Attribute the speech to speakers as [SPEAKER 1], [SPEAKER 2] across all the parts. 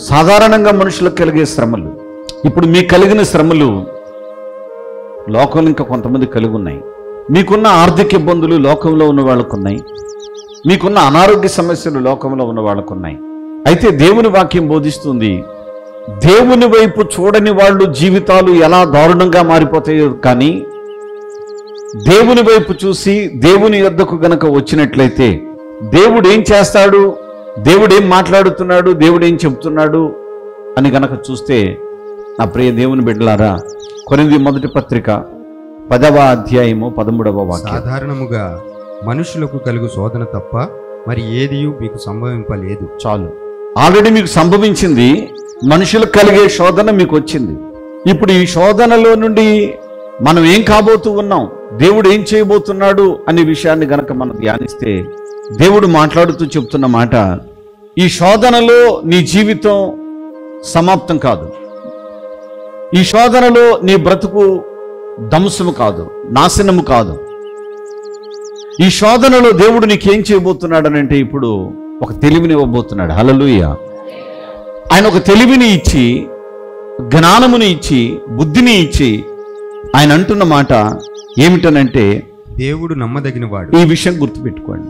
[SPEAKER 1] సాధారణంగా మనుషులకు కలిగే శ్రమలు, ఇప్పుడు మీకు కలిగిన శ్రమలు లోకంలో ఇంకా కొంతమంది కలిగి ఉన్నాయి. మీకున్న ఆర్థిక ఇబ్బందులు లోకంలో ఉన్న వాళ్ళకు ఉన్నాయి. మీకున్న అనారోగ్య సమస్యలు లోకంలో ఉన్న వాళ్ళకు ఉన్నాయి. అయితే దేవుని వాక్యం బోధిస్తుంది, దేవుని వైపు చూడని వాళ్ళు జీవితాలు ఎలా దారుణంగా మారిపోతాయో, కానీ దేవుని వైపు చూసి దేవుని యొద్దకు గనక వచ్చినట్లయితే దేవుడు ఏం చేస్తాడు, దేవుడు ఏం మాట్లాడుతున్నాడు, దేవుడు ఏం చెప్తున్నాడు అని గనక చూస్తే, నా ప్రియ దేవుని బిడ్డలారా, కొరింథీ మొదటి పత్రిక 10వ అధ్యాయము 13వ వాక్యం.
[SPEAKER 2] సాధారణముగా మనుషులకు కలుగు శోధన తప్ప మరి ఏదియు మీకు సంభవింపలేదు.
[SPEAKER 1] చాలు, ఆల్రెడీ మీకు సంభవించింది. మనుషులకు కలిగే శోధన మీకు వచ్చింది. ఇప్పుడు ఈ శోధనలో నుండి మనం ఏం కాబోతూ ఉన్నాం, దేవుడు ఏం చేయబోతున్నాడు అనే విషయాన్ని గనక మనం ధ్యానిస్తే, దేవుడు మాట్లాడుతూ చెప్తున్న మాట, ఈ శోధనలో నీ జీవితం సమాప్తం కాదు. ఈ శోధనలో నీ బ్రతుకు ధ్వంసము కాదు, నాశనము కాదు. ఈ శోధనలో దేవుడు నీకేం చేయబోతున్నాడనంటే, ఇప్పుడు ఒక తెలివిని ఇవ్వబోతున్నాడు. హల్లెలూయా. ఆయన ఒక తెలివిని ఇచ్చి, జ్ఞానముని ఇచ్చి, బుద్ధిని ఇచ్చి, ఆయన అంటున్న మాట ఏమిటనంటే,
[SPEAKER 2] దేవుడు నమ్మదగినవాడు.
[SPEAKER 1] ఈ విషయం గుర్తుపెట్టుకోండి.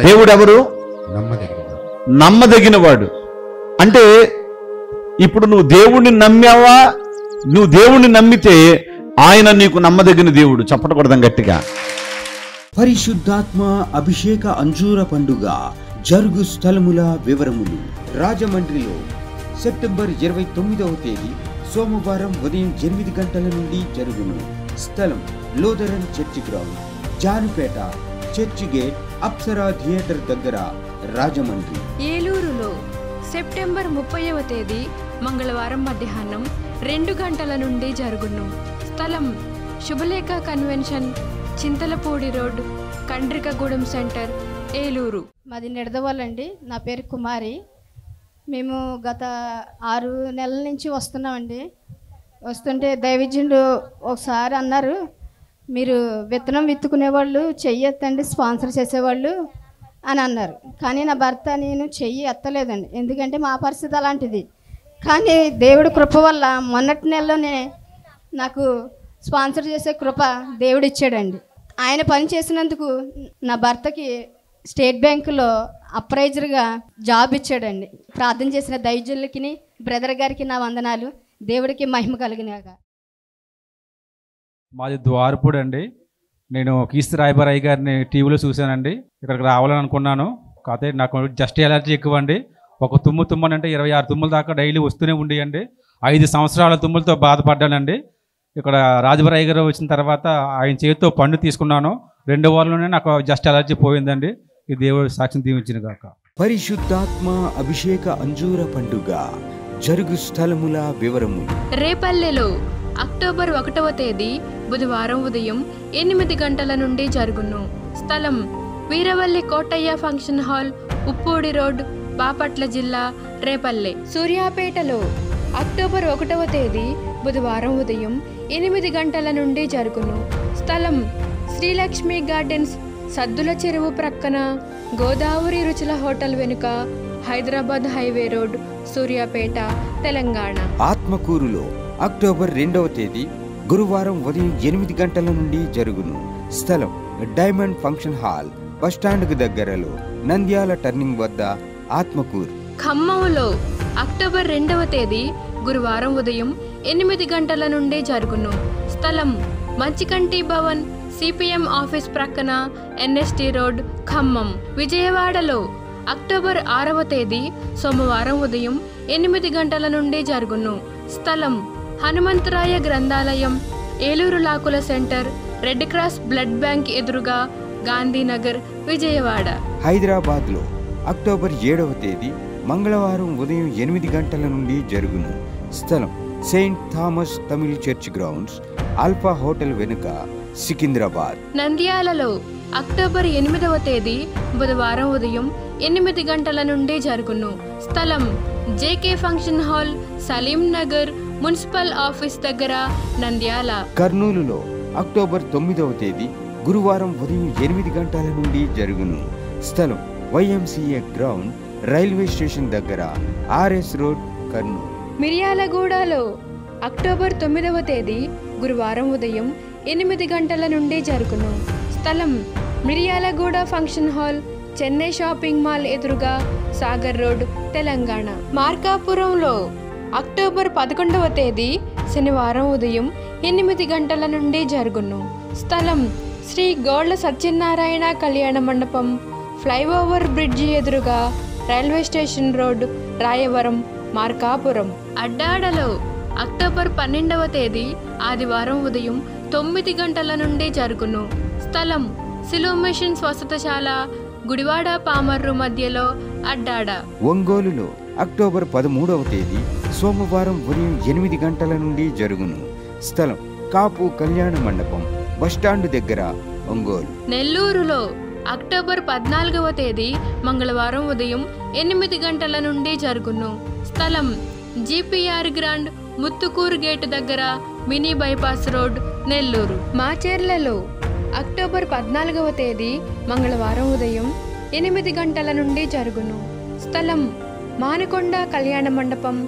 [SPEAKER 1] దేవుడు ఎవరు?
[SPEAKER 2] నమ్మదగినవాడు.
[SPEAKER 1] నమ్మదగినవాడు అంటే, ఇప్పుడు నువ్వు దేవుణ్ణి నమ్మావా? నువ్వు దేవుణ్ణి నమ్మితే ఆయన నీకు నమ్మదగిన దేవుడు. చెప్పకూడదాం గట్టిగా.
[SPEAKER 3] పరిశుద్ధాత్మ అభిషేక అంజూర పండుగ జరుగు స్థలముల వివరములు. రాజమండ్రిలో సెప్టెంబర్ 29వ తేదీ సోమవారం ఉదయం 8 గంటల నుండి జరుగును. స్థలం Lutheran church ground, Janupeta, church gate, Apsara theatre దగ్గర, రాజమండ్రి.
[SPEAKER 4] ఏలూరులో సెప్టెంబర్ 30వ తేదీ మంగళవారం మధ్యాహ్నం 2 గంటల నుండి జరుగును. స్థలం Shubhalekha convention, Chintalapudi road, Kandrikagudem centre, Eluru.
[SPEAKER 5] మాది నిడదవాళ్ళండి. నా పేరు కుమారి. మేము గత 6 నెలల నుంచి వస్తున్నామండి. వస్తుంటే దైవజనుడు ఒకసారి అన్నారు, మీరు విత్తనం విత్తుకునేవాళ్ళు చెయ్యి ఎత్తండి, స్పాన్సర్ చేసేవాళ్ళు అని అన్నారు. కానీ నా భర్త నేను చెయ్యి ఎత్తలేదండి, ఎందుకంటే మా పరిస్థితి అలాంటిది. కానీ దేవుడి కృప వల్ల మొన్నటి నెలలోనే నాకు స్పాన్సర్ చేసే కృప దేవుడు ఇచ్చాడండి. ఆయన పని చేసినందుకు నా భర్తకి స్టేట్ బ్యాంకులో అప్రైజర్గా జాబ్ ఇచ్చాడండి. ప్రార్థన చేసిన దైవజనులకి, బ్రదర్ గారికి నా వందనాలు. దేవుడికి మహిమ కలిగినాక.
[SPEAKER 6] మాది ద్వారపూడి అండి. నేను కీర్తి రాయబారయ్య గారిని టీవీలో చూశానండి. ఇక్కడికి రావాలని అనుకున్నాను. కాకపోతే నాకు జస్ట్ ఎలర్జీ ఎక్కువ అండి. ఒక తుమ్మనంటే 26 తుమ్ముల దాకా డైలీ వస్తూనే ఉండేయండి. 5 సంవత్సరాల తుమ్ములతో బాధపడ్డానండి. ఇక్కడ రాజబారయ్య గారు వచ్చిన తర్వాత ఆయన చేతితో పండు తీసుకున్నాను. 2 వారంలోనే నాకు జస్ట్ ఎలర్జీ పోయిందండి. ఈ దేవుడు సాక్ష్యం దీవించిన గాక.
[SPEAKER 3] పరిశుద్ధాత్మ అభిషేక అంజూర పండుగ జరుగు స్థలముల వివరము.
[SPEAKER 4] రేపల్లెలో అక్టోబర్ 1వ తేదీ బుధవారం ఉదయం 8 గంటల నుండి జరుగును. స్థలం Veeravalli Kotaiah function hall, Uppudi road, Bapatla జిల్లా, రేపల్లె. సూర్యాపేటలో అక్టోబర్ 1వ తేదీ బుధవారం ఉదయం 8 గంటల నుండి జరుగును. స్థలం శ్రీలక్ష్మి గార్డెన్స్, సద్దుల చెరువు ప్రక్కన, గోదావరి రుచుల హోటల్ వెనుక, హైదరాబాద్ హైవే రోడ్, సూర్యాపేట, తెలంగాణ.
[SPEAKER 3] ఆత్మకూరులో అక్టోబర్ 2వ తేదీ గురువారం ఉదయం 8 గంటల నుండి జరుగును. స్థలం డైమండ్ ఫంక్షన్ హాల్, బస్టాండ్కు దగ్గరలో, నంద్యాల టర్నింగ్ వద్ద, ఆత్మకూరు.
[SPEAKER 4] ఖమ్మంలో అక్టోబర్ 2వ తేదీ గురువారం ఉదయం 8 గంటల నుండి జరుగును. స్థలం మంచికంటి భవన్, సిపిఎం ఆఫీస్ ప్రక్కన, ఎన్ఎస్టీ రోడ్, ఖమ్మం. విజయవాడలో అక్టోబర్ 6వ తేదీ సోమవారం ఉదయం 8 గంటల నుండి జరుగును. స్థలం హనుమంతరాయ గ్రంథాలయం, ఏలూరు లాకుల centre, red cross blood bank ఎదురుగా, గాంధీనగర్, విజయవాడ.
[SPEAKER 3] హైదరాబాద్లో అక్టోబర్ 7వ తేదీ మంగళవారం ఉదయం 8 గంటల నుండి జరుగును. స్థలం Saint Thomas Tamil church grounds, alpha hotel వెనుక, సికింద్రాబాద్.
[SPEAKER 4] నంద్యాలలో అక్టోబర్ 8వ తేదీ బుధవారం ఉదయం 8 గంటల నుండి జరుగును. స్థలం JK function hall, Salim Nagar, municipal office దగ్గర, నంద్యాల.
[SPEAKER 3] కర్నూలులో అక్టోబర్ 9వ తేదీ గురువారం ఉదయం 8 గంటల నుండి జరుగును. స్థలం వైఎంసీఏ గ్రౌండ్, రైల్వే స్టేషన్ దగ్గర ఆర్ఎస్ రోడ్, కర్నూలు.
[SPEAKER 4] మిర్యాలగూడలో అక్టోబర్ 9వ తేదీ గురువారం ఉదయం 8 గంటల నుండి జరుగును. స్థలం Miryalaguda function hall, Chennai shopping mall ఎదురుగా, సాగర్ రోడ్, తెలంగాణ. మార్కాపురంలో అక్టోబర్ 11వ తేదీ శనివారం ఉదయం 8 గంటల నుండి జరుగును. స్థలం శ్రీ గోళ్ల సత్యనారాయణ కళ్యాణ మండపం, ఫ్లైఓవర్ బ్రిడ్జి ఎదురుగా, railway station road, Rayavaram, Markapuram. అడ్డాడలో అక్టోబర్ 12వ తేదీ ఆదివారం ఉదయం 9 గంటల నుండి జరుగును. స్థలం సిలువ మిషన్ స్వస్థతశాల, గుడివాడ పామర్రు మధ్యలో, అడ్డాడ.
[SPEAKER 3] ఒంగోలులో అక్టోబర్ 13వ తేదీ సోమవారం ఉదయం 8 గంటల నుండి జరుగును. స్థలం కాపు కళ్యాణ మండపం, బస్టాండ్ దగ్గర, ఒంగోలు.
[SPEAKER 4] నెల్లూరులో అక్టోబర్ 14వ తేదీ మంగళవారం ఉదయం 8 గంటల నుండి జరుగును. స్థలం జిపిఆర్ గ్రాండ్, ముత్తుకూరు గేటు దగ్గర, మినీ బైపాస్ రోడ్, నెల్లూరు. మాచెర్లలో అక్టోబర్ 14వ తేదీ మంగళవారం ఉదయం 8 గంటల నుండి జరుగును. స్థలం మానుకొండ కళ్యాణ మండపం,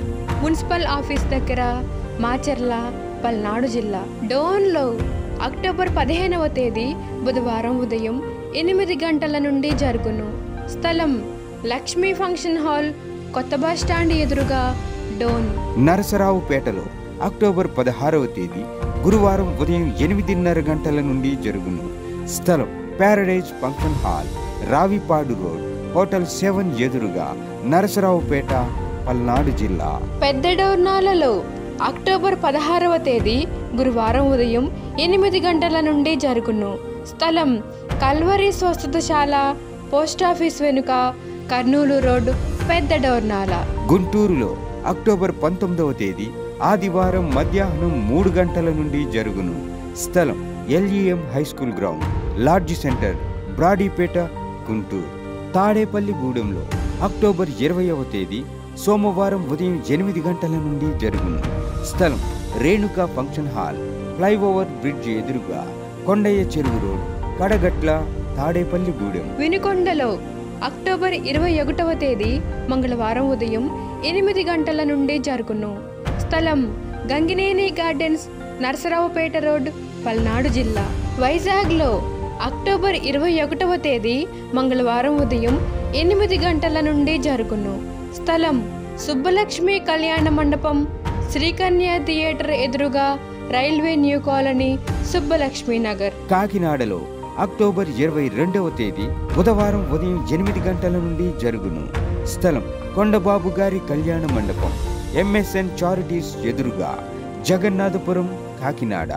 [SPEAKER 4] మున్సిపల్ ఆఫీస్ దగ్గర, మాచెర్ల, పల్నాడు జిల్లా. డోన్లో అక్టోబర్ 15వ తేదీ బుధవారం ఉదయం 8 గంటల నుండి జరుగును. స్థలం లక్ష్మీ ఫంక్షన్ హాల్, కొత్త బస్ స్టాండ్ ఎదురుగా, డోన్.
[SPEAKER 3] నరసరావుపేటలో అక్టోబర్ 16వ తేదీ గురువారం ఉదయం 8:30 గంటల నుండి జరుగును. స్థలం Paradise function hall, Ravipadu road, hotel 7 ఎదురుగా, నరసరావుపేట, పల్నాడు జిల్లా.
[SPEAKER 4] పెద్దడోర్నాలలో అక్టోబర్ 16వ తేదీ గురువారం ఉదయం 8 గంటల నుండి జరుగును. స్థలం కల్వరి స్వస్థతశాల, పోస్టాఫీస్ వెనుక, కర్నూలు రోడ్, పెద్దడోర్నాల.
[SPEAKER 3] గుంటూరులో అక్టోబర్ 19వ తేదీ ఆదివారం మధ్యాహ్నం 3 గంటల నుండి జరుగును. స్థలం LEM high school ground, lodge centre, Brodipet, Guntur. తాడేపల్లిగూడెంలో అక్టోబర్ 20వ తేదీ సోమవారం ఉదయం 8 గంటల నుండి జరుగును. స్థలం Renuka function hall, flyover bridge ఎదురుగా, కొండయ్య చెరువు రోడ్, కడగట్ల, తాడేపల్లిగూడెం.
[SPEAKER 4] వినుకొండలో అక్టోబర్ 21వ తేదీ మంగళవారం ఉదయం 8 గంటల నుండి జరుగును. స్థలం గంగినేని గార్డెన్స్, నరసరావుపేట రోడ్, పల్నాడు జిల్లా. వైజాగ్లో అక్టోబర్ 21వ తేదీ మంగళవారం ఉదయం 8 గంటల నుండి జరుగును. స్థలం సుబ్బలక్ష్మి కళ్యాణ మండపం, శ్రీకన్య థియేటర్ ఎదురుగా, railway new colony, Subbalakshmi Nagar.
[SPEAKER 3] కాకినాడలో అక్టోబర్ 22వ తేదీ బుధవారం ఉదయం 8 గంటల నుండి జరుగును. స్థలం కొండబాబు గారి కళ్యాణ మండపం, MSN చారిటీస్ ఎదురుగా, జగన్నాథపురం, కాకినాడ.